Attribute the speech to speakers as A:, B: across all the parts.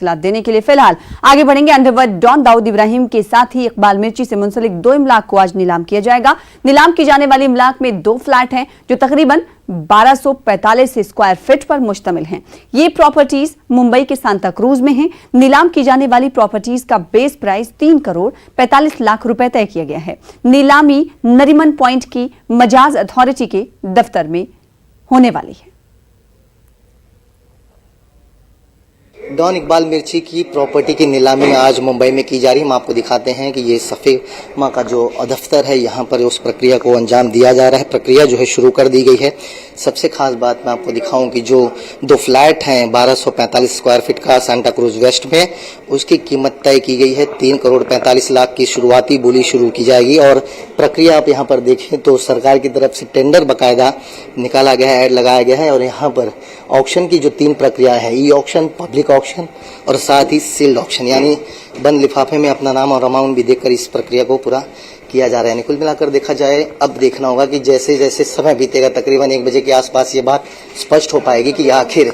A: देने के लिए फिलहाल आगे बढ़ेंगे। अंडरवर्ल्ड डॉन दाऊद इब्राहिम के साथी इकबाल मिर्ची से मुंसलिक 2 इमलाक को आज नीलाम किया जाएगा। नीलाम की जाने वाली इमलाक में 2 फ्लैट हैं जो तकरीबन 1245 स्क्वायर फीट पर मुश्तमिल हैं। ये प्रॉपर्टीज मुंबई के सांता क्रूज में हैं। नीलाम की जाने वाली प्रॉपर्टीज का बेस प्राइस 3 करोड़ 45 लाख रुपए तय किया गया है। नीलामी नरीमन पॉइंट की मजाज अथॉरिटी के दफ्तर में होने वाली है।
B: डॉन इकबाल मिर्ची की प्रॉपर्टी की नीलामी आज मुंबई में की जा रही है। हम आपको दिखाते हैं कि ये सफेमा का जो दफ्तर है, यहाँ पर उस प्रक्रिया को अंजाम दिया जा रहा है। प्रक्रिया जो है शुरू कर दी गई है। सबसे खास बात मैं आपको दिखाऊं कि जो 2 फ्लैट हैं 1245 स्क्वायर फीट का सांता क्रूज वेस्ट में, उसकी कीमत तय की गई है 3 करोड़ 45 लाख की शुरुआती बोली शुरू की जाएगी। और प्रक्रिया आप यहाँ पर देखें तो सरकार की तरफ से टेंडर बाकायदा निकाला गया है, ऐड लगाया गया है। और यहाँ पर ऑक्शन की जो 3 प्रक्रिया है, ई ऑक्शन, पब्लिक ऑक्शन और साथ ही सील्ड ऑक्शन, यानी बंद लिफाफे में अपना नाम और अमाउंट भी देकर इस प्रक्रिया को पूरा किया जा रहा है। कुल मिलाकर देखा जाए, अब देखना होगा कि जैसे जैसे समय बीतेगा, तकरीबन 1 बजे के आसपास ये बात स्पष्ट हो पाएगी कि आखिर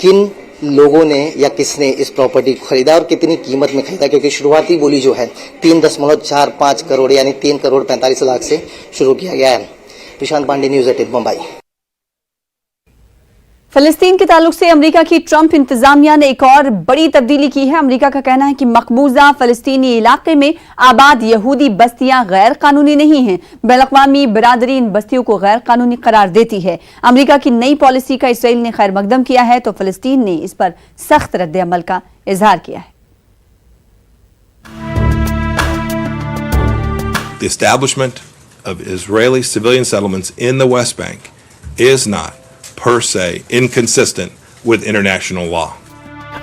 B: किन लोगों ने या किसने इस प्रॉपर्टी को खरीदा और कितनी कीमत में खरीदा, क्योंकि शुरुआती बोली जो है 3.45 करोड़ यानी 3 करोड़ 45 लाख से शुरू किया गया है। प्रशांत पांडे, न्यूज़ 18 मुंबई।
A: फिलिस्तीन के ताल्लुक से अमेरिका की ट्रंप इंतजामिया ने एक और बड़ी तब्दीली की है। अमेरिका का कहना है कि मकबूजा फिलिस्तीनी इलाके में आबाद यहूदी बस्तियां गैर कानूनी नहीं हैं। बैनुल-अक़वामी बिरादरी इन बस्तियों को गैर कानूनी करार देती है। अमेरिका की नई पॉलिसी का इसराइल ने खैर मकदम किया है तो फिलिस्तीन ने इस पर सख्त रद्द-ए-अमल का इजहार किया है।
C: The establishment of Israeli civilian settlements in the West Bank is not per se inconsistent with international law.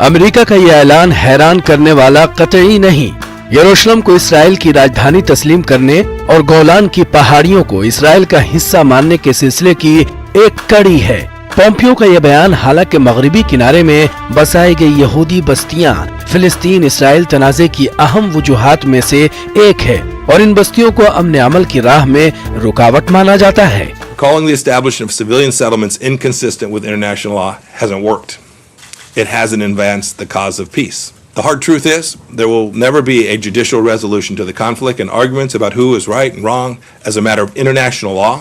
D: America का यह ऐलान हैरान करने वाला कतई नहीं। यरूशलेम को इसराइल की राजधानी तस्लीम करने और गोलान की पहाड़ियों को इसराइल का हिस्सा मानने के सिलसिले की एक कड़ी है। पोम्पियो का यह बयान हालांकि मगरिबी किनारे में बसाई गई यहूदी बस्तियां फिलिस्तीन इसराइल तनाज़े की अहम वजूहात में से एक है और इन बस्तियों को अमन अमल की राह में रुकावट माना जाता है।
C: Calling the establishment of civilian settlements inconsistent with international law hasn't worked. It hasn't advanced the cause of peace. The hard truth is, there will never be a judicial resolution to the conflict, and arguments about who is right and wrong as a matter of international law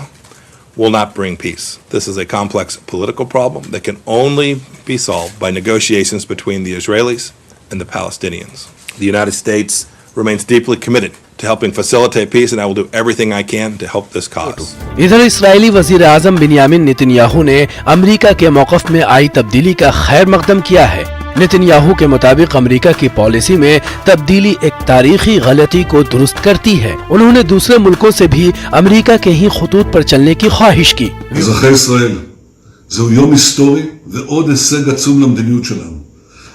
C: will not bring peace. This is a complex political problem that can only be solved by negotiations between the Israelis and the Palestinians. The United States remains deeply committed to helping facilitate peace, and I will do everything I can to help this cause.
D: इधर इस्राएली वजीर आजम Binyamin Netanyahu ने America के मौक़िफ़ में आई तब्दीली का खैर मकदम किया है। नेतन्याहू के मुताबिक अमेरिका की पॉलिसी में तब्दीली एक तारीखी गलती को दुरुस्त करती है। उन्होंने दूसरे मुल्कों से भी अमेरिका के ही खतूत पर चलने की ख्वाहिश की।
E: אזרחי ישראל, זהו יום היסטורי ועוד הישג עצום למדיניות שלנו.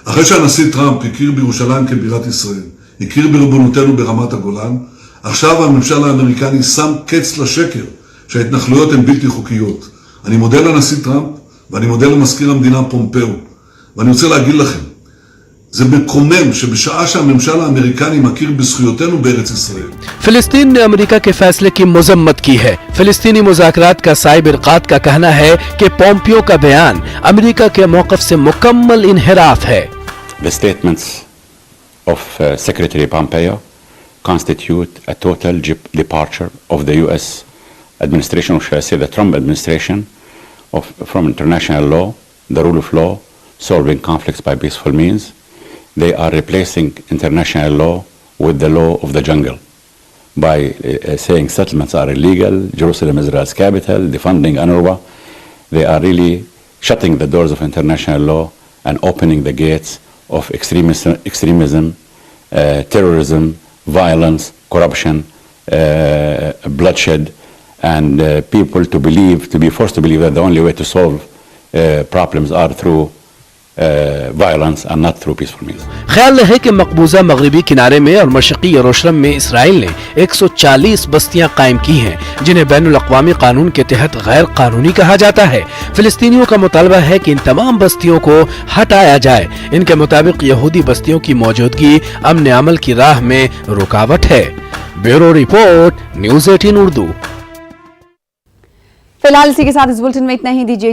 E: אחרי שהנשיא טראמפ הכיר בירושלים כבירת ישראל, הכיר בריבונותנו ברמת הגולן, עכשיו הממשל האמריקני שם קץ לשקר שההתנחלויות הן בלתי חוקיות. אני מודה לנשיא טראמפ ואני מודה למזכיר המדינה פומפאו, ואני רוצה להגיד לכם, זה מקומם שבשעה שהממשל האמריקני מכיר בזכויותינו בארץ ישראל.
D: फिलिस्तीन ने अमेरिका के फैसले की मजम्मत की है। फिलिस्तीनी मुज़ाकरात का साइब इरकात का कहना है कि पोम्पियो का बयान अमेरिका के मौक़िफ़ से मुकम्मल इन्हिराफ है।
F: The statements of Secretary Pompeo constitute a total departure of the U.S. administration, or should I say the Trump administration, from international law, the rule of law, solving conflicts by peaceful means. They are replacing international law with the law of the jungle by saying settlements are illegal, Jerusalem is Israel's capital, defunding UNRWA. They are really shutting the doors of international law and opening the gates of extremism, terrorism, violence, corruption, bloodshed, and people to be forced to believe that the only way to solve problems are through violence and not through peaceful means.
D: ख्याल है कि मकबूजा मगरिबी किनारे में और मशरक़ी यरूशलेम में Israel ने 140 बस्तियां कायम की हैं, जिन्हें बैनुल-अक़वामी कानून के तहत गैर कानूनी कहा जाता है। फिलिस्तीनियों का मुतालबा है कि इन तमाम बस्तियों को हटाया जाए। इनके मुताबिक यहूदी बस्तियों की मौजूदगी अमन अमल की राह में रुकावट है। Bureau report, news 18 Urdu.
A: फिलहाल इसी के साथ इस बुलेटिन में इतना ही। दीजिए